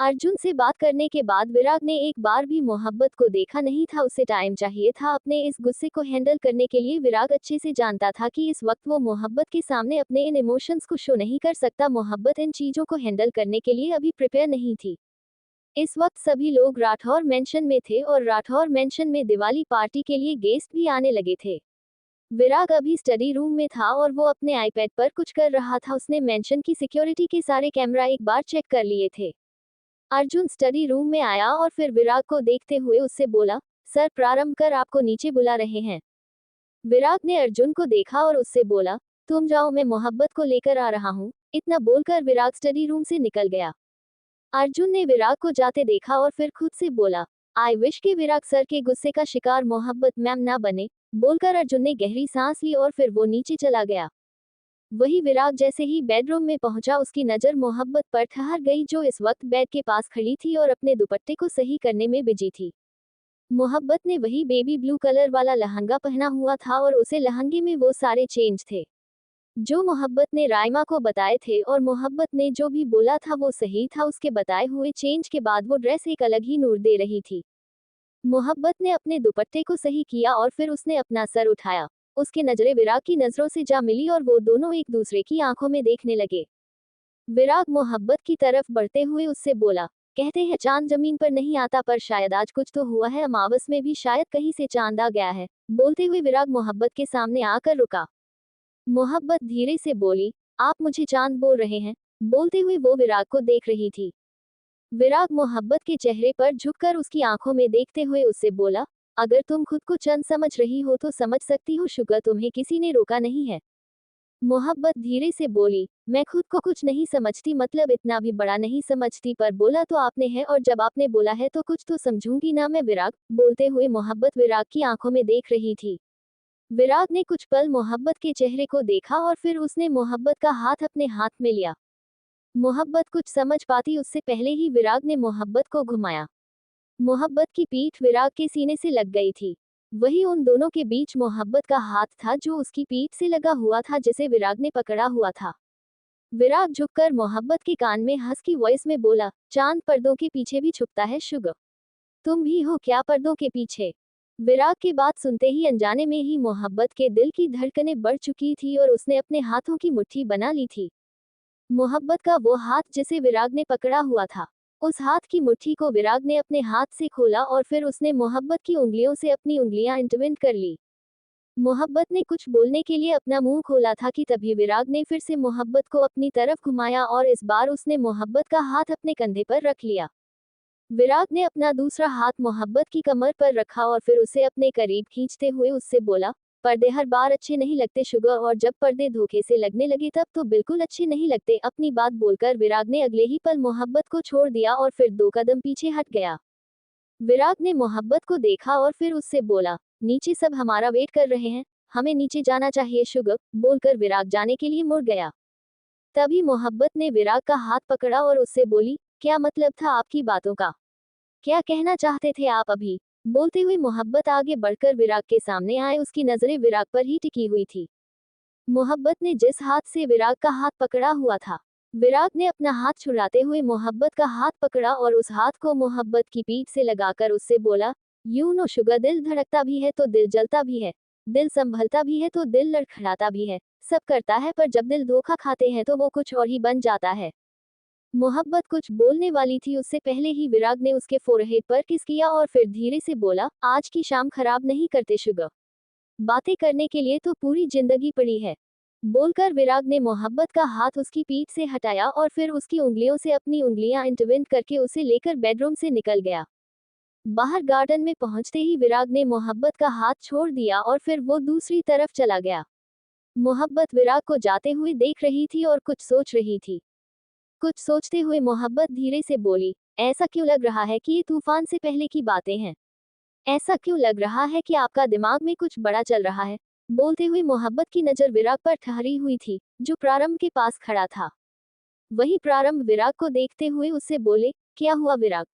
अर्जुन से बात करने के बाद विराग ने एक बार भी मोहब्बत को देखा नहीं था, उसे टाइम चाहिए था अपने इस गुस्से को हैंडल करने के लिए। विराग अच्छे से जानता था कि इस वक्त वो मोहब्बत के सामने अपने इन इमोशंस को शो नहीं कर सकता। मोहब्बत इन चीजों को हैंडल करने के लिए अभी प्रिपेयर नहीं थी। इस वक्त सभी लोग राठौर मेंशन में थे और राठौर मेंशन में दिवाली पार्टी के लिए गेस्ट भी आने लगे थे। विराग अभी स्टडी रूम में था और वो अपने आईपैड पर कुछ कर रहा था। उसने मेंशन की सिक्योरिटी के सारे कैमरा एक बार चेक कर लिए थे। अर्जुन स्टडी रूम में आया और फिर विराग को देखते हुए उससे बोला, सर प्रारंभ कर, आपको नीचे बुला रहे हैं। विराग ने अर्जुन को देखा और उससे बोला, तुम जाओ, मैं मोहब्बत को लेकर आ रहा हूँ। इतना बोलकर विराग स्टडी रूम से निकल गया। अर्जुन ने विराग को जाते देखा और फिर खुद से बोला, आई विश कि विराग सर के गुस्से का शिकार मोहब्बत मैम ना बने। बोलकर अर्जुन ने गहरी सांस ली और फिर वो नीचे चला गया। वही विराग जैसे ही बेडरूम में पहुंचा, उसकी नजर मोहब्बत पर ठहर गई, जो इस वक्त बेड के पास खड़ी थी और अपने दुपट्टे को सही करने में बिजी थी। मोहब्बत ने वही बेबी ब्लू कलर वाला लहंगा पहना हुआ था और उसे लहंगे में वो सारे चेंज थे जो मोहब्बत ने राइमा को बताए थे, और मोहब्बत ने जो भी बोला था वो सही था। उसके बताए हुए चेंज के बाद वो ड्रेस एक अलग ही नूर दे रही थी। मोहब्बत ने अपने दुपट्टे को सही किया और फिर उसने अपना सर उठाया। उसकी नजरें विराग की नजरों से जा मिली और वो दोनों एक दूसरे की आंखों में देखने लगे। विराग मोहब्बत की तरफ बढ़ते हुए उससे बोला, कहते हैं चांद जमीन पर नहीं आता, पर शायद आज कुछ तो हुआ है। अमावस में भी शायद कहीं से चांद आ गया है। बोलते हुए विराग मोहब्बत के सामने आकर रुका। मोहब्बत धीरे से बोली, आप मुझे चांद बोल रहे हैं? बोलते हुए वो विराग को देख रही थी। विराग मोहब्बत के चेहरे पर झुककर उसकी आंखों में देखते हुए उससे बोला, अगर तुम खुद को चंद समझ रही हो तो समझ सकती हो, शुगर तुम्हें किसी ने रोका नहीं है। मोहब्बत धीरे से बोली, मैं खुद को कुछ नहीं समझती, मतलब इतना भी बड़ा नहीं समझती, पर बोला तो आपने है और जब आपने बोला है तो कुछ तो समझूंगी ना मैं। विराग बोलते हुए मोहब्बत विराग की आंखों में देख रही थी। विराग ने कुछ पल मोहब्बत के चेहरे को देखा और फिर उसने मोहब्बत का हाथ अपने हाथ में लिया। मोहब्बत कुछ समझ पाती उससे पहले ही विराग ने मोहब्बत को घुमाया। मोहब्बत की पीठ विराग के सीने से लग गई थी। वही उन दोनों के बीच मोहब्बत का हाथ था जो उसकी पीठ से लगा हुआ था, जिसे विराग ने पकड़ा हुआ था। विराग झुककर मोहब्बत के कान में हंस की वॉइस में बोला, चांद पर्दों के पीछे भी छुपता है शुगर। तुम भी हो क्या पर्दों के पीछे? विराग की बात सुनते ही अनजाने में ही मोहब्बत के दिल की धड़कनें बढ़ चुकी थी और उसने अपने हाथों की मुट्ठी बना ली थी। मोहब्बत का वो हाथ जिसे विराग ने पकड़ा हुआ था, उस हाथ की मुट्ठी को विराग ने अपने हाथ से खोला और फिर उसने मोहब्बत की उंगलियों से अपनी उंगलियां इंटरविन कर ली। मोहब्बत ने कुछ बोलने के लिए अपना मुंह खोला था कि तभी विराग ने फिर से मोहब्बत को अपनी तरफ घुमाया और इस बार उसने मोहब्बत का हाथ अपने कंधे पर रख लिया। विराग ने अपना दूसरा हाथ मोहब्बत की कमर पर रखा और फिर उसे अपने करीब खींचते हुए उससे बोला, पर्दे हर बार अच्छे नहीं लगते शुगर, और जब पर्दे धोखे से लगने लगे तब तो बिल्कुल अच्छे नहीं लगते। अपनी बात बोलकर विराग ने अगले ही पल मोहब्बत को छोड़ दिया और फिर 2 कदम पीछे हट गया। विराग ने मोहब्बत को देखा और फिर उससे बोला, नीचे सब हमारा वेट कर रहे हैं, हमें नीचे जाना चाहिए शुगर। बोलकर विराग जाने के लिए मुड़ गया। तभी मोहब्बत ने विराग का हाथ पकड़ा और उससे बोली, क्या मतलब था आपकी बातों का? क्या कहना चाहते थे आप अभी? बोलते हुए मोहब्बत आगे बढ़कर विराग के सामने आए। उसकी नजरें विराग पर ही टिकी हुई थी। मोहब्बत ने जिस हाथ से विराग का हाथ पकड़ा हुआ था, विराग ने अपना हाथ छुड़ाते हुए मोहब्बत का हाथ पकड़ा और उस हाथ को मोहब्बत की पीठ से लगाकर उससे बोला, यू नो शुगर, दिल धड़कता भी है तो दिल जलता भी है, दिल संभलता भी है तो दिल लड़खड़ाता भी है, सब करता है, पर जब दिल धोखा खाते हैं तो वो कुछ और ही बन जाता है। मोहब्बत कुछ बोलने वाली थी, उससे पहले ही विराग ने उसके फोरहेड पर किस किया और फिर धीरे से बोला, आज की शाम खराब नहीं करते शुगर, बातें करने के लिए तो पूरी जिंदगी पड़ी है। बोलकर विराग ने मोहब्बत का हाथ उसकी पीठ से हटाया और फिर उसकी उंगलियों से अपनी उंगलियां इंटरविन करके उसे लेकर बेडरूम से निकल गया। बाहर गार्डन में पहुंचते ही विराग ने मोहब्बत का हाथ छोड़ दिया और फिर वो दूसरी तरफ चला गया। मोहब्बत विराग को जाते हुए देख रही थी और कुछ सोच रही थी। कुछ सोचते हुए मोहब्बत धीरे से बोली, ऐसा क्यों लग रहा है कि ये तूफान से पहले की बातें हैं? ऐसा क्यों लग रहा है कि आपका दिमाग में कुछ बड़ा चल रहा है? बोलते हुए मोहब्बत की नजर विराग पर ठहरी हुई थी, जो प्रारंभ के पास खड़ा था। वही प्रारंभ विराग को देखते हुए उससे बोले, क्या हुआ विराग?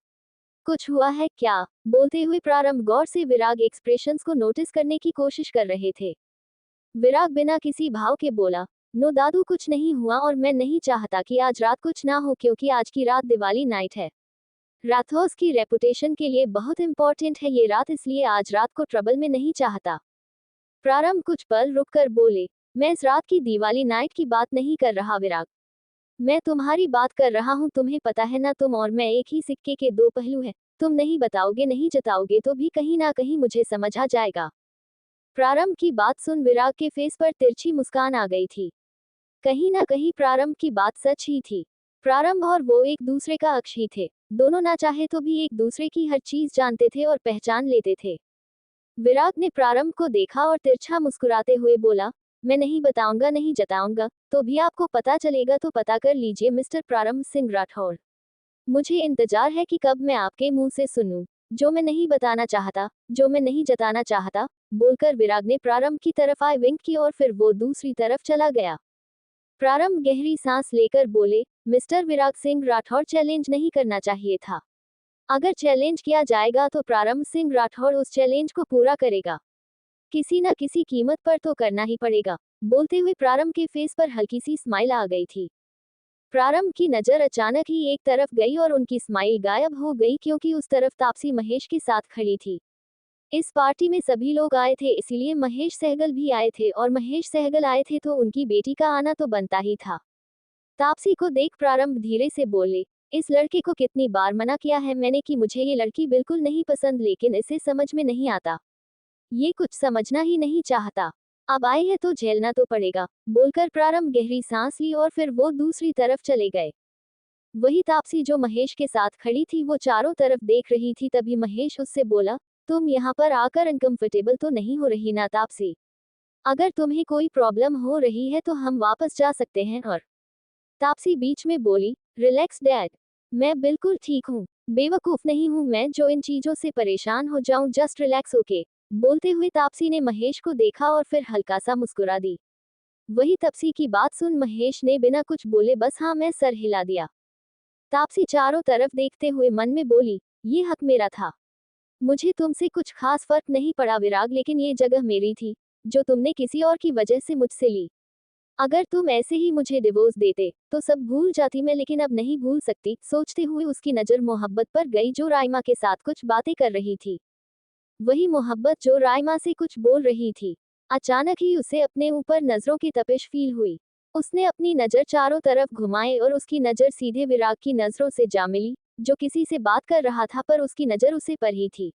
कुछ हुआ है क्या? बोलते हुए प्रारंभ गौर से विराग एक्सप्रेशंस को नोटिस करने की कोशिश कर रहे थे। विराग बिना किसी भाव के बोला, नो दादू, कुछ नहीं हुआ और मैं नहीं चाहता कि आज रात कुछ ना हो, क्योंकि आज की रात दिवाली नाइट है। राथोस की रेपुटेशन के लिए बहुत इंपॉर्टेंट है ये रात, इसलिए आज रात को ट्रबल में नहीं चाहता। प्रारंभ कुछ पल रुककर बोले, मैं इस रात की दिवाली नाइट की बात नहीं कर रहा विराग। मैं तुम्हारी बात कर रहा हूँ। तुम्हें पता है ना, तुम और मैं एक ही सिक्के के दो पहलू हैं। तुम नहीं बताओगे, नहीं जताओगे तो भी कहीं ना कहीं मुझे समझ आ जाएगा। प्रारंभ की बात सुन विराग के फेस पर तिरछी मुस्कान आ गई थी। कहीं ना कहीं प्रारंभ की बात सच ही थी। प्रारंभ और वो एक दूसरे का अक्ष ही थे। दोनों ना चाहे तो भी एक दूसरे की हर चीज जानते थे और पहचान लेते थे। विराग ने प्रारंभ को देखा और तिरछा मुस्कुराते हुए बोला, मैं नहीं बताऊंगा, नहीं जताऊंगा, तो भी आपको पता चलेगा तो पता कर लीजिए मिस्टर प्रारंभ सिंह राठौर। मुझे इंतजार है कि कब मैं आपके मुंह से सुनूं, जो मैं नहीं बताना चाहता, जो मैं नहीं जताना चाहता। बोलकर विराग ने प्रारंभ की तरफ आई विंक की और फिर वो दूसरी तरफ चला गया। प्रारंभ गहरी सांस लेकर बोले, मिस्टर विराग सिंह राठौर, चैलेंज नहीं करना चाहिए था। अगर चैलेंज किया जाएगा तो प्रारंभ सिंह राठौर उस चैलेंज को पूरा करेगा। किसी न किसी कीमत पर तो करना ही पड़ेगा। बोलते हुए प्रारंभ के फेस पर हल्की सी स्माइल आ गई थी। प्रारंभ की नजर अचानक ही एक तरफ गई और उनकी स्माइल गायब हो गई, क्योंकि उस तरफ तापसी महेश के साथ खड़ी थी। इस पार्टी में सभी लोग आए थे, इसीलिए महेश सहगल भी आए थे, और महेश सहगल आए थे तो उनकी बेटी का आना तो बनता ही था। तापसी को देख प्रारंभ धीरे से बोले, इस लड़के को कितनी बार मना किया है मैंने कि मुझे ये लड़की बिल्कुल नहीं पसंद, लेकिन इसे समझ में नहीं आता। ये कुछ समझना ही नहीं चाहता। अब आए हैं तो झेलना तो पड़ेगा। बोलकर प्रारंभ गहरी सांस ली और फिर वो दूसरी तरफ चले गए। वही तापसी जो महेश के साथ खड़ी थी वो चारों तरफ देख रही थी। तभी महेश उससे बोला, तुम यहाँ पर आकर अनकंफर्टेबल तो नहीं हो रही ना तापसी? अगर तुम्हें कोई प्रॉब्लम हो रही है तो हम वापस जा सकते हैं। और तापसी बीच में बोली, रिलैक्स डैड, मैं बिल्कुल ठीक हूँ। बेवकूफ नहीं हूँ मैं जो इन चीजों से परेशान हो जाऊं। Just relax okay. बोलते हुए तापसी ने महेश को देखा और फिर हल्का सा मुस्कुरा दी। वही तापसी की बात सुन महेश ने बिना कुछ बोले बस हाँ में सर हिला दिया। तापसी चारों तरफ देखते हुए मन में बोली, ये हक मेरा था। मुझे तुमसे कुछ खास फर्क नहीं पड़ा विराग, लेकिन ये जगह मेरी थी जो तुमने किसी और की वजह से मुझसे ली। अगर तुम ऐसे ही मुझे डिवोर्स देते तो सब भूल जाती मैं, लेकिन अब नहीं भूल सकती। सोचते हुए उसकी नजर मोहब्बत पर गई जो राइमा के साथ कुछ बातें कर रही थी। वही मोहब्बत जो राइमा से कुछ बोल रही थी। अचानक ही उसे अपने ऊपर नजरों की तपिश फील हुई। उसने अपनी नजर चारों तरफ घुमाई और उसकी नजर सीधे विराग की नजरों से जा मिली, जो किसी से बात कर रहा था पर उसकी नजर उसे पर ही थी।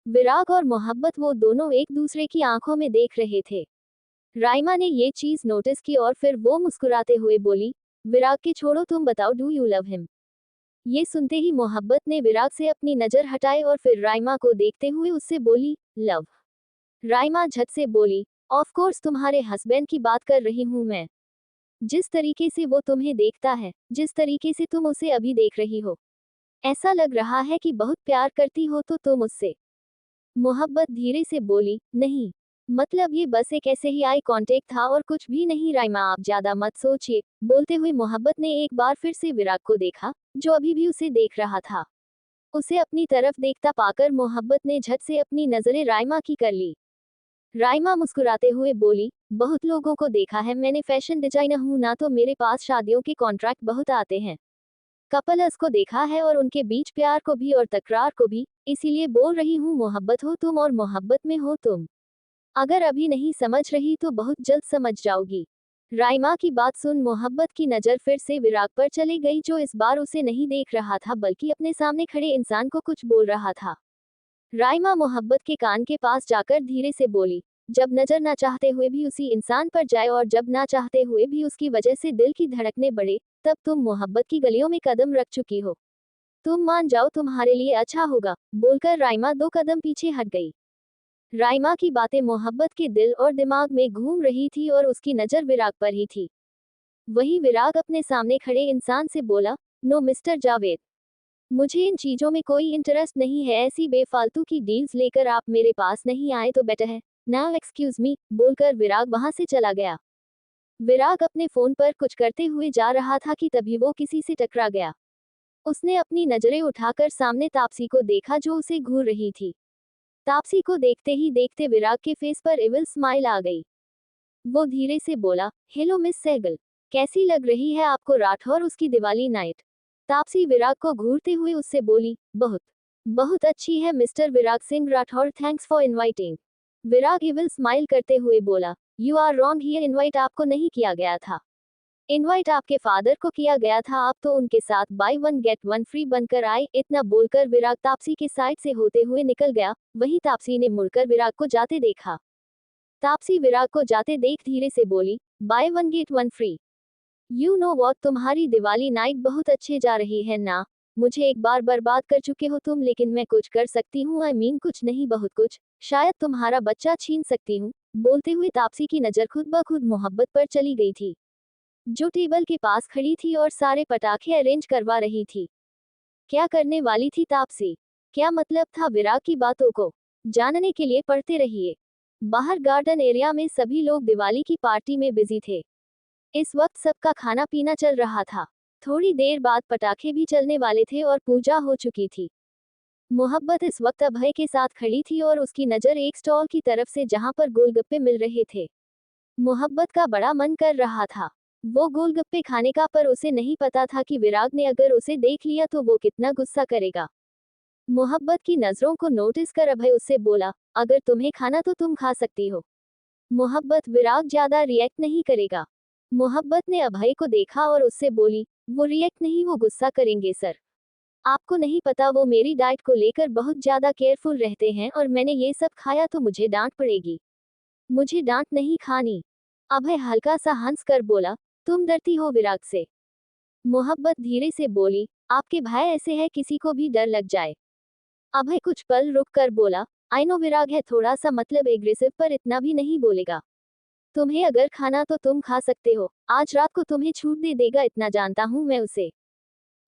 विराग और मोहब्बत वो दोनों एक दूसरे की आंखों में देख रहे थे। राइमा ने ये चीज नोटिस की और फिर वो मुस्कुराते हुए बोली, विराग के छोड़ो, तुम बताओ, डू यू लव हिम? ये सुनते ही मोहब्बत ने विराग से अपनी नजर हटाई और फिर राइमा को देखते हुए उससे बोली, लव? राइमा झट से बोली, ऑफ कोर्स तुम्हारे हस्बैंड की बात कर रही हूँ मैं। जिस तरीके से वो तुम्हें देखता है, जिस तरीके से तुम उसे अभी देख रही हो, ऐसा लग रहा है कि बहुत प्यार करती हो तो तुम उससे। मोहब्बत धीरे से बोली, नहीं, मतलब ये बस एक ऐसे ही आई कांटेक्ट था और कुछ भी नहीं। राइमा आप ज्यादा मत सोचिए। बोलते हुए मोहब्बत ने एक बार फिर से विराग को देखा, जो अभी भी उसे देख रहा था। उसे अपनी तरफ देखता पाकर मोहब्बत ने झट से अपनी नजरें राइमा की कर ली। राइमा मुस्कुराते हुए बोली, बहुत लोगों को देखा है मैंने, फैशन डिजाइनर हूं ना, तो मेरे पास शादियों के कॉन्ट्रैक्ट बहुत आते हैं। कपल्स को देखा है और उनके बीच प्यार को भी और तकरार को भी, इसीलिए बोल रही हूँ, मोहब्बत हो तुम और मोहब्बत में हो तुम। अगर अभी नहीं समझ रही तो बहुत जल्द समझ जाओगी। राइमा की बात सुन मोहब्बत की नजर फिर से विराग पर चली गई, जो इस बार उसे नहीं देख रहा था बल्कि अपने सामने खड़े इंसान को कुछ बोल रहा था। राइमा मोहब्बत के कान के पास जाकर धीरे से बोली, जब नजर ना चाहते हुए भी उसी इंसान पर जाए और जब ना चाहते हुए भी उसकी वजह से दिल की धड़कनें बढ़े, तब तुम मोहब्बत की गलियों में कदम रख चुकी हो। तुम मान जाओ, तुम्हारे लिए अच्छा होगा। बोलकर राइमा 2 कदम पीछे हट गई। राइमा की बातें मोहब्बत के दिल और दिमाग में घूम रही थी और उसकी नजर विराग पर ही थी। वही विराग अपने सामने खड़े इंसान से बोला, नो मिस्टर जावेद, मुझे इन चीजों में कोई इंटरेस्ट नहीं है। ऐसी बेफालतू की डील्स लेकर आप मेरे पास नहीं आए तो बेटर है। Now excuse me. बोलकर विराग वहां से चला गया। विराग अपने फोन पर कुछ करते हुए जा रहा था कि तभी वो किसी से टकरा गया। उसने अपनी नजरें उठाकर सामने तापसी को देखा जो उसे घूर रही थी। तापसी को देखते ही देखते विराग के फेस पर इविल स्माइल आ गई। वो धीरे से बोला, हेलो मिस सहगल, कैसी लग रही है आपको राठौर उसकी दिवाली नाइट? तापसी विराग को घूरते हुए उससे बोली, बहुत बहुत अच्छी है mister Virag Singh Rathore, thanks for inviting. Virag evil smile करते हुए बोला, you are wrong here, invite आपको नहीं किया गया था। इनवाइट आपके फादर को किया गया था, आप तो उनके साथ by one get one free बनकर आए। इतना बोलकर विराग तापसी के साइड से होते हुए निकल गया। वहीं तापसी ने मुड़कर विराग को जाते देखा। तापसी विराग को जाते देख धीरे से बोली, by one get one free. You know what, तुम्हारी दिवाली नाइट बहुत अच्छे जा रही है ना। मुझे एक बार बर्बाद कर चुके हो तुम, लेकिन मैं कुछ कर सकती हूँ। आई मीन कुछ नहीं, बहुत कुछ। शायद तुम्हारा बच्चा छीन सकती हूँ। बोलते हुए तापसी की नजर खुद ब खुद मोहब्बत पर चली गई थी, जो टेबल के पास खड़ी थी और सारे पटाखे अरेंज करवा रही थी। क्या करने वाली थी तापसी? क्या मतलब था विराग की बातों को? जानने के लिए पढ़ते रहिए। बाहर गार्डन एरिया में सभी लोग दिवाली की पार्टी में बिजी थे। इस वक्त सबका खाना पीना चल रहा था। थोड़ी देर बाद पटाखे भी चलने वाले थे और पूजा हो चुकी थी। मोहब्बत इस वक्त अभय के साथ खड़ी थी और उसकी नजर एक स्टॉल की तरफ से जहां पर गोलगप्पे मिल रहे थे। मोहब्बत का बड़ा मन कर रहा था वो गोलगप्पे खाने का, पर उसे नहीं पता था कि विराग ने अगर उसे देख लिया तो वो कितना गुस्सा करेगा। मोहब्बत की नजरों को नोटिस कर अभय उससे बोला, अगर तुम्हें खाना तो तुम खा सकती हो। मोहब्बत, विराग ज्यादा रिएक्ट नहीं करेगा। मोहब्बत ने अभय को देखा और उससे बोली, वो रिएक्ट नहीं, वो गुस्सा करेंगे सर। आपको नहीं पता, वो मेरी डाइट को लेकर बहुत ज्यादा केयरफुल रहते हैं और मैंने ये सब खाया तो मुझे डांट पड़ेगी। मुझे डांट नहीं खानी। अभय हल्का सा हंस कर बोला, तुम डरती हो विराग से? मोहब्बत धीरे से बोली, आपके भाई ऐसे है किसी को भी डर लग जाए। अभय कुछ पल रुक कर बोला, आई नो विराग है थोड़ा सा मतलब एग्रेसिव, पर इतना भी नहीं बोलेगा। तुम्हें अगर खाना तो तुम खा सकते हो, आज रात को तुम्हें छूट दे देगा, इतना जानता हूँ मैं उसे।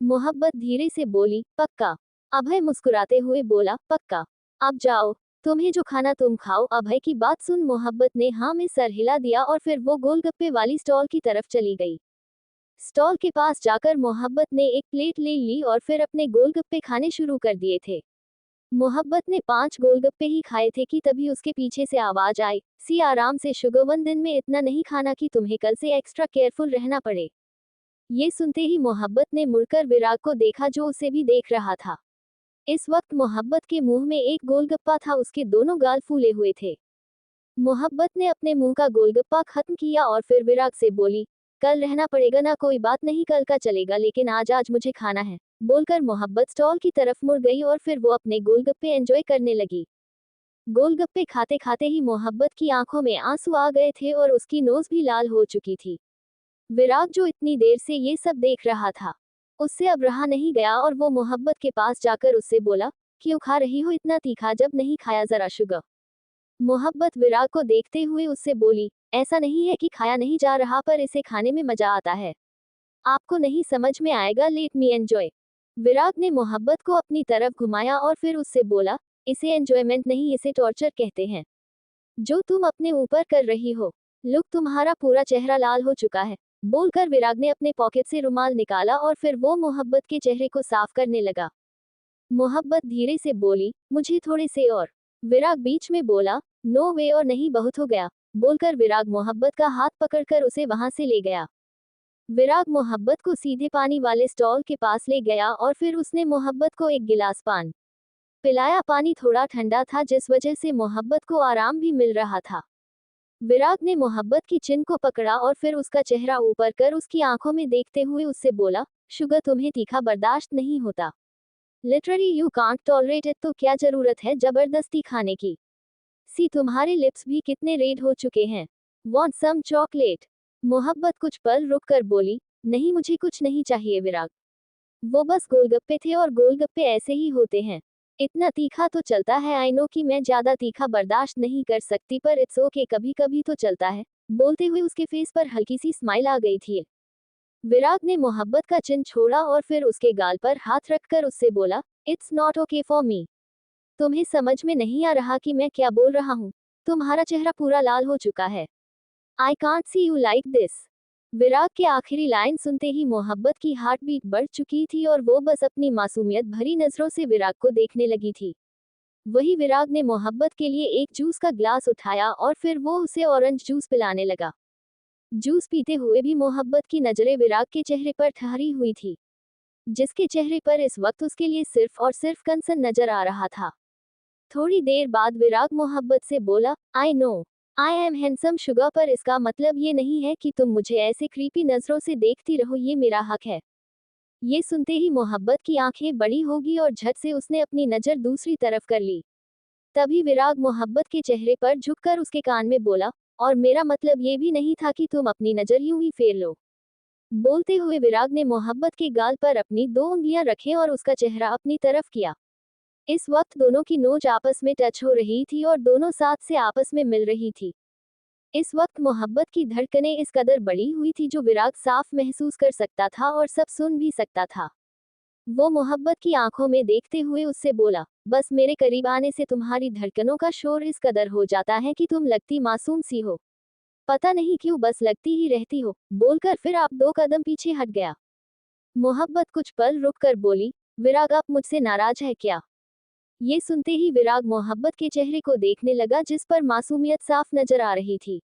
मोहब्बत धीरे से बोली, पक्का? अभय मुस्कुराते हुए बोला, पक्का। अब जाओ, तुम्हें जो खाना तुम खाओ। अभय की बात सुन मोहब्बत ने हाँ में सर हिला दिया और फिर वो गोलगप्पे वाली स्टॉल की तरफ चली गई। स्टॉल के पास जाकर मोहब्बत ने एक प्लेट ले ली और फिर अपने गोलगप्पे खाने शुरू कर दिए थे। मोहब्बत ने 5 गोलगप्पे ही खाए थे कि तभी उसके पीछे से आवाज आई, सी आराम से शुगरवन, दिन में इतना नहीं खाना कि तुम्हें कल से एक्स्ट्रा केयरफुल रहना पड़े। ये सुनते ही मोहब्बत ने मुड़कर विराग को देखा जो उसे भी देख रहा था। इस वक्त मोहब्बत के मुंह में एक गोलगप्पा था, उसके दोनों गाल फूले हुए थे। मोहब्बत ने अपने मुंह का गोलगप्पा खत्म किया और फिर विराग से बोली, कल रहना पड़ेगा ना, कोई बात नहीं, कल का चलेगा, लेकिन आज आज मुझे खाना है। बोलकर मोहब्बत स्टॉल की तरफ मुड़ गई और फिर वो अपने गोलगप्पे एंजॉय करने लगी। गोलगप्पे खाते खाते ही मोहब्बत की आंखों में आंसू आ गए थे और उसकी नोज भी लाल हो चुकी थी। विराग जो इतनी देर से ये सब देख रहा था, उससे अब रहा नहीं गया और वो मोहब्बत के पास जाकर उससे बोला, क्यों खा रही हो इतना तीखा, जब नहीं खाया जरा शुगर। मोहब्बत विराग को देखते हुए उससे बोली, ऐसा नहीं है कि खाया नहीं जा रहा, पर इसे खाने में मजा आता है। आपको नहीं समझ में आएगा, लेट मी एंजॉय। विराग ने मोहब्बत को अपनी तरफ घुमाया और फिर उससे बोला, इसे एंजॉयमेंट नहीं, इसे टॉर्चर कहते हैं, जो तुम अपने ऊपर कर रही हो। लुक, तुम्हारा पूरा चेहरा लाल हो चुका है। बोलकर विराग ने अपने पॉकेट से रुमाल निकाला और फिर वो मोहब्बत के चेहरे को साफ करने लगा। मोहब्बत धीरे से बोली, मुझे थोड़े से और। विराग बीच में बोला, नो वे, और नहीं, बहुत हो गया। बोलकर विराग मोहब्बत का हाथ पकड़कर उसे वहां से ले गया। विराग मोहब्बत को सीधे पानी वाले स्टॉल के पास ले गया और फिर उसने मोहब्बत को एक गिलास पान पिलाया। पानी थोड़ा ठंडा था जिस वजह से मोहब्बत को आराम भी मिल रहा था। विराग ने मोहब्बत की चिन को पकड़ा और फिर उसका चेहरा ऊपर कर उसकी आंखों में देखते हुए उससे बोला, शुगर, तुम्हें तीखा बर्दाश्त नहीं होता। Literally you can't tolerate it, तो क्या जरूरत है जबरदस्ती खाने की। सी, तुम्हारे लिप्स भी कितने रेड हो चुके हैं। Want some chocolate? मोहब्बत कुछ पल रुक कर बोली, नहीं, मुझे कुछ नहीं चाहिए विराग। वो बस गोलगप्पे थे और गोलगप्पे ऐसे ही होते हैं। इतना तीखा तो चलता है, आई नो कि मैं ज्यादा तीखा बर्दाश्त नहीं कर सकती, पर इट्स ओके, कभी कभी तो चलता है। बोलते हुए उसके फेस पर हल्की सी स्माइल आ गई थी। विराग ने मोहब्बत का चिन्ह छोड़ा और फिर उसके गाल पर हाथ रखकर उससे बोला, it's not okay for me. तुम्हें समझ में नहीं आ रहा कि मैं क्या बोल रहा हूँ? तुम्हारा चेहरा पूरा लाल हो चुका है। I can't see you like this. Virag के आखिरी लाइन सुनते ही मोहब्बत की हार्ट बीट बढ़ चुकी थी और वो बस अपनी मासूमियत भरी नजरों से विराग को देखने लगी थी। वही विराग ने मोहब्बत के लिए एक जूस का ग्लास उठाया और फिर वो उसे ऑरेंज जूस पिलाने लगा। जूस पीते हुए भी मोहब्बत की नजरें विराग के चेहरे पर ठहरी हुई थी। जिसके चेहरे पर इस वक्त उसके लिए सिर्फ और सिर्फ कंसर्न नजर आ रहा था। थोड़ी देर बाद विराग मोहब्बत से बोला, I know I am handsome sugar, पर इसका मतलब ये नहीं है कि तुम मुझे ऐसे क्रीपी नजरों से देखती रहो, ये मेरा हक है। ये सुनते ही मोहब्बत की आंखें बड़ी होगी और झट से उसने अपनी नजर दूसरी तरफ कर ली। तभी विराग मोहब्बत के चेहरे पर झुककर उसके कान में बोला, और मेरा मतलब ये भी नहीं था कि तुम अपनी नजर यूं ही फेर लो। बोलते हुए विराग ने मोहब्बत के गाल पर अपनी 2 उंगलियां रखे और उसका चेहरा अपनी तरफ किया। इस वक्त दोनों की नोच आपस में टच हो रही थी और दोनों साथ से आपस में मिल रही थी। इस वक्त मोहब्बत की धड़कनें इस कदर बढ़ी हुई थी जो विराग साफ महसूस कर सकता था और सब सुन भी सकता था। वो मोहब्बत की आंखों में देखते हुए उससे बोला, बस मेरे करीब आने से तुम्हारी धड़कनों का शोर इस कदर हो जाता है कि तुम लगती मासूम सी हो। पता नहीं क्यों बस लगती ही रहती हो। बोलकर फिर आप 2 कदम पीछे हट गया। मोहब्बत कुछ पल रुक कर बोली, विराग आप मुझसे नाराज है क्या? ये सुनते ही विराग मोहब्बत के चेहरे को देखने लगा जिस पर मासूमियत साफ नजर आ रही थी।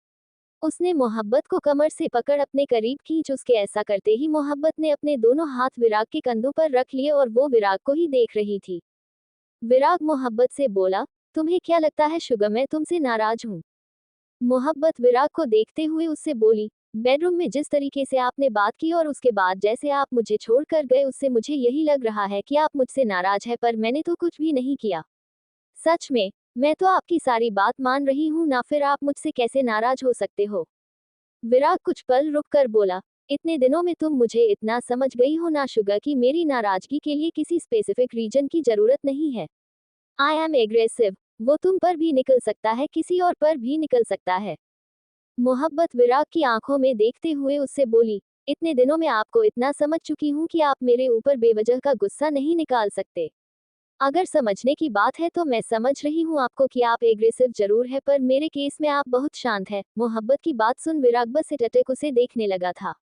उसने मोहब्बत को कमर से पकड़ अपने करीब खींच। उसके ऐसा करते ही मोहब्बत ने अपने दोनों हाथ विराग के कंधों पर रख लिए और वो विराग को ही देख रही थी। विराग मोहब्बत से बोला, तुम्हें क्या लगता है शुगर मैं तुमसे नाराज हूँ? मोहब्बत विराग को देखते हुए उससे बोली, बेडरूम में जिस तरीके से आपने बात की और उसके बाद जैसे आप मुझे छोड़ कर गए उससे मुझे यही लग रहा है कि आप मुझसे नाराज है, पर मैंने तो कुछ भी नहीं किया। सच में, मैं तो आपकी सारी बात मान रही हूँ ना, फिर आप मुझसे कैसे नाराज हो सकते हो? विराग कुछ पल रुक कर बोला, इतने दिनों में तुम मुझे इतना समझ गई हो ना शुगर कि मेरी नाराजगी के लिए किसी स्पेसिफिक रीजन की जरूरत नहीं है। I am aggressive. वो तुम पर भी निकल सकता है, किसी और पर भी निकल सकता है। मोहब्बत विराग की आंखों में देखते हुए उससे बोली, इतने दिनों में आपको इतना समझ चुकी हूँ कि आप मेरे ऊपर बेवजह का गुस्सा नहीं निकाल सकते। अगर समझने की बात है तो मैं समझ रही हूँ आपको कि आप एग्रेसिव जरूर है, पर मेरे केस में आप बहुत शांत है। मोहब्बत की बात सुन विराग बस टटक उसे देखने लगा था।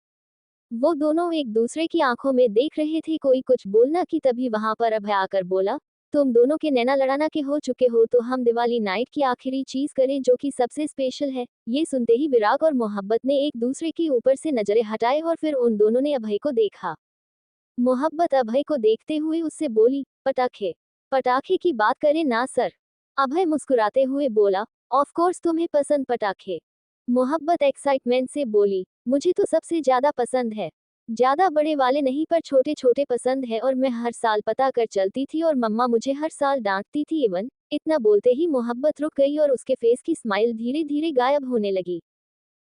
वो दोनों एक दूसरे की आंखों में देख रहे थे, कोई कुछ बोलना कि तभी वहां पर अभय आकर बोला, तुम दोनों के नैना लड़ाना के हो चुके हो तो हम दिवाली नाइट की आखिरी चीज करें जो कि सबसे स्पेशल है। ये सुनते ही विराग और मोहब्बत ने एक दूसरे के ऊपर से नजरें हटाए और फिर उन दोनों ने अभय को देखा। मोहब्बत अभय को देखते हुए उससे बोली, पटाखे पटाखे की बात करें ना सर। अभय मुस्कुराते हुए बोला, ऑफ कोर्स तुम्हें पसंद पटाखे। मोहब्बत एक्साइटमेंट से बोली, मुझे तो सबसे ज्यादा पसंद है। ज्यादा बड़े वाले नहीं पर छोटे छोटे पसंद है, और मैं हर साल पता कर चलती थी और मम्मा मुझे हर साल डांटती थी। इवन इतना बोलते ही मोहब्बत रुक गई और उसके फेस की स्माइल धीरे धीरे गायब होने लगी।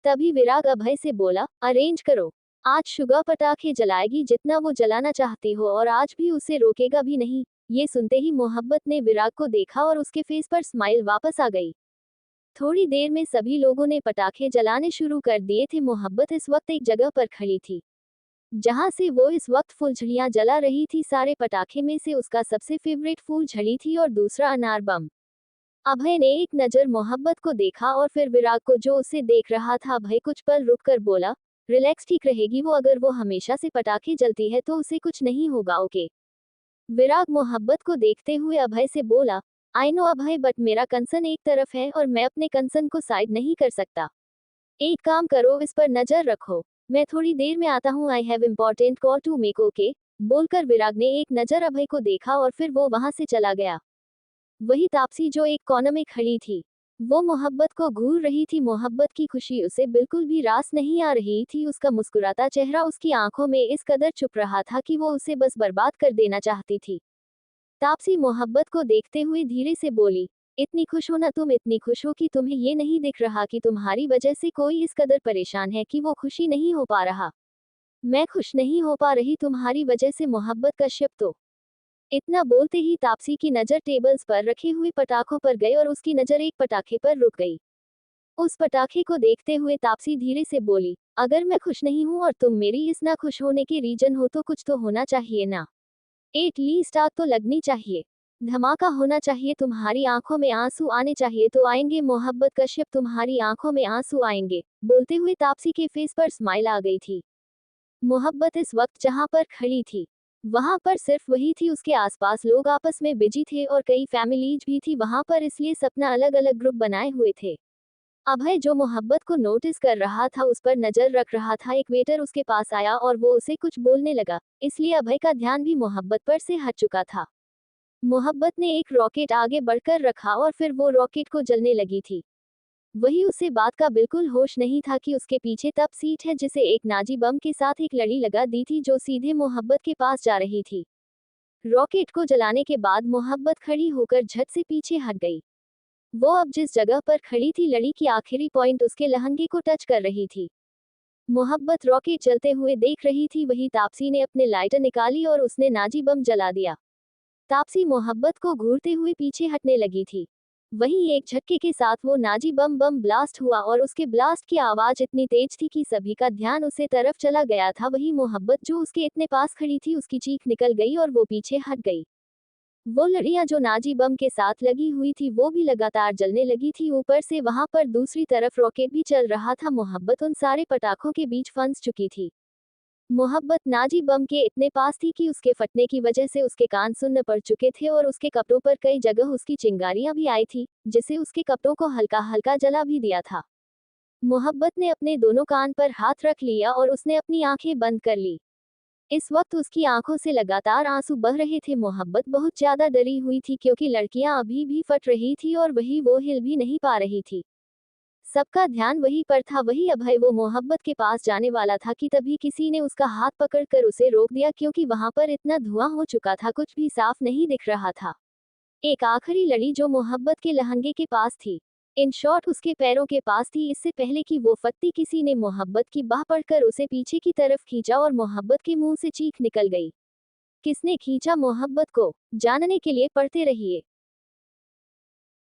तभी विराग अभय से बोला, अरेंज करो। आज शुगर पटाखे जलाएगी जितना वो जलाना चाहती हो और आज भी उसे रोकेगा भी नहीं। ये सुनते ही मोहब्बत ने विराग को देखा और उसके फेस पर स्माइल वापस आ गई। थोड़ी देर में सभी लोगों ने पटाखे जलाने शुरू कर दिए थे। मोहब्बत इस वक्त एक जगह पर खड़ी थी जहां से वो इस वक्त फुलझड़ियां जला रही थी। सारे पटाखे में से उसका सबसे फेवरेट फूल झड़ी थी और दूसरा अनार बम। अभय ने एक नजर मोहब्बत को देखा और फिर विराग को जो उसे देख रहा था। अभय कुछ पल रुककर बोला, रिलैक्स, ठीक रहेगी वो। अगर वो हमेशा से पटाखे जलती है तो उसे कुछ नहीं होगा, ओके? विराग मोहब्बत को देखते हुए अभय से बोला, आई नो अभय, बट मेरा कंसर्न एक तरफ है और मैं अपने कंसर्न को साइड नहीं कर सकता। एक काम करो, इस पर नजर रखो। मैं थोड़ी देर में आता हूँ, I have important call to make, okay? बोलकर विराग ने एक नजर अभय को देखा और फिर वो वहां से चला गया। वही तापसी जो एक कोने में खड़ी थी, वो मोहब्बत को घूर रही थी। मोहब्बत की खुशी उसे बिल्कुल भी रास नहीं आ रही थी। उसका मुस्कुराता चेहरा उसकी आंखों में इस कदर छुप रहा था कि वो उसे बस बर्बाद कर देना चाहती थी। तापसी मोहब्बत को देखते हुए धीरे से बोली, इतनी खुश हो ना तुम, इतनी खुश हो कि तुम्हें ये नहीं दिख रहा कि तुम्हारी वजह से कोई इस कदर परेशान है कि वो खुशी नहीं हो पा रहा। मैं खुश नहीं हो पा रही तुम्हारी वजह से मोहब्बत कश्यप तो। इतना बोलते ही तापसी की नजर टेबल्स पर रखे हुए पटाखों पर गई और उसकी नजर एक पटाखे पर रुक गई। उस पटाखे को देखते हुए तापसी धीरे से बोली, अगर मैं खुश नहीं हूँ और तुम मेरी इस ना खुश होने के रीजन हो तो कुछ तो होना चाहिए ना। एटलीस्ट आग तो लगनी चाहिए, धमाका होना चाहिए, तुम्हारी आंखों में आंसू आने चाहिए तो आएंगे मोहब्बत कश्यप, तुम्हारी आंखों में आंसू आएंगे। बोलते हुए तापसी के फेस पर स्माइल आ गई थी। मोहब्बत इस वक्त जहां पर खड़ी थी वहां पर सिर्फ वही थी, उसके आसपास लोग आपस में बिजी थे और कई फैमिलीज भी थी वहां पर, इसलिए सपना अलग अलग ग्रुप बनाए हुए थे। अभय जो मोहब्बत को नोटिस कर रहा था उस पर नजर रख रहा था। एक वेटर उसके पास आया और वो उसे कुछ बोलने लगा, इसलिए अभय का ध्यान भी मोहब्बत पर से हट चुका था। मोहब्बत ने एक रॉकेट आगे बढ़कर रखा और फिर वो रॉकेट को जलने लगी थी। वही उसे बात का बिल्कुल होश नहीं था कि उसके पीछे तब सीट है जिसे एक नाजी बम के साथ एक लड़ी लगा दी थी जो सीधे मोहब्बत के पास जा रही थी। रॉकेट को जलाने के बाद मोहब्बत खड़ी होकर झट से पीछे हट गई। वो अब जिस जगह पर खड़ी थी लड़ी की आखिरी पॉइंट उसके लहंगे को टच कर रही थी। मोहब्बत रॉकेट चलते हुए देख रही थी। वही तापसी ने अपने लाइटर निकाली और उसने नाजी बम जला दिया। तापसी मोहब्बत को घूरते हुए पीछे हटने लगी थी। वहीं एक झटके के साथ वो नाजी बम ब्लास्ट हुआ और उसके ब्लास्ट की आवाज इतनी तेज थी कि सभी का ध्यान उसे तरफ चला गया था। वही मोहब्बत जो उसके इतने पास खड़ी थी उसकी चीख निकल गई और वो पीछे हट गई। वो लड़ियां जो नाजी बम के साथ लगी हुई थी वो भी लगातार जलने लगी थी। ऊपर से वहां पर दूसरी तरफ रॉकेट भी चल रहा था। मोहब्बत उन सारे पटाखों के बीच फंस चुकी थी। मोहब्बत नाजी बम के इतने पास थी कि उसके फटने की वजह से उसके कान सुन्न पड़ चुके थे और उसके कपड़ों पर कई जगह उसकी चिंगारियां भी आई थी, जिससे उसके कपड़ों को हल्का हल्का जला भी दिया था। मोहब्बत ने अपने दोनों कान पर हाथ रख लिया और उसने अपनी आंखें बंद कर ली। इस वक्त उसकी आंखों से लगातार आंसू बह रहे थे। मोहब्बत बहुत ज्यादा डरी हुई थी क्योंकि लड़कियां अभी भी फट रही थी और वही वो हिल भी नहीं पा रही थी। सबका ध्यान वही पर था। वही अभय वो मोहब्बत के पास जाने वाला था कि तभी किसी ने उसका हाथ पकड़कर उसे रोक दिया क्योंकि वहां पर इतना धुआं हो चुका था कुछ भी साफ नहीं दिख रहा था। एक आखिरी लड़ी जो मोहब्बत के लहंगे के पास थी, इन शॉर्ट उसके पैरों के पास थी। इससे पहले कि वो फटती किसी ने मोहब्बत की बाह पकड़कर उसे पीछे की तरफ खींचा और मोहब्बत के मुंह से चीख निकल गई। किसने खींचा मोहब्बत को? जानने के लिए पढ़ते रहिए।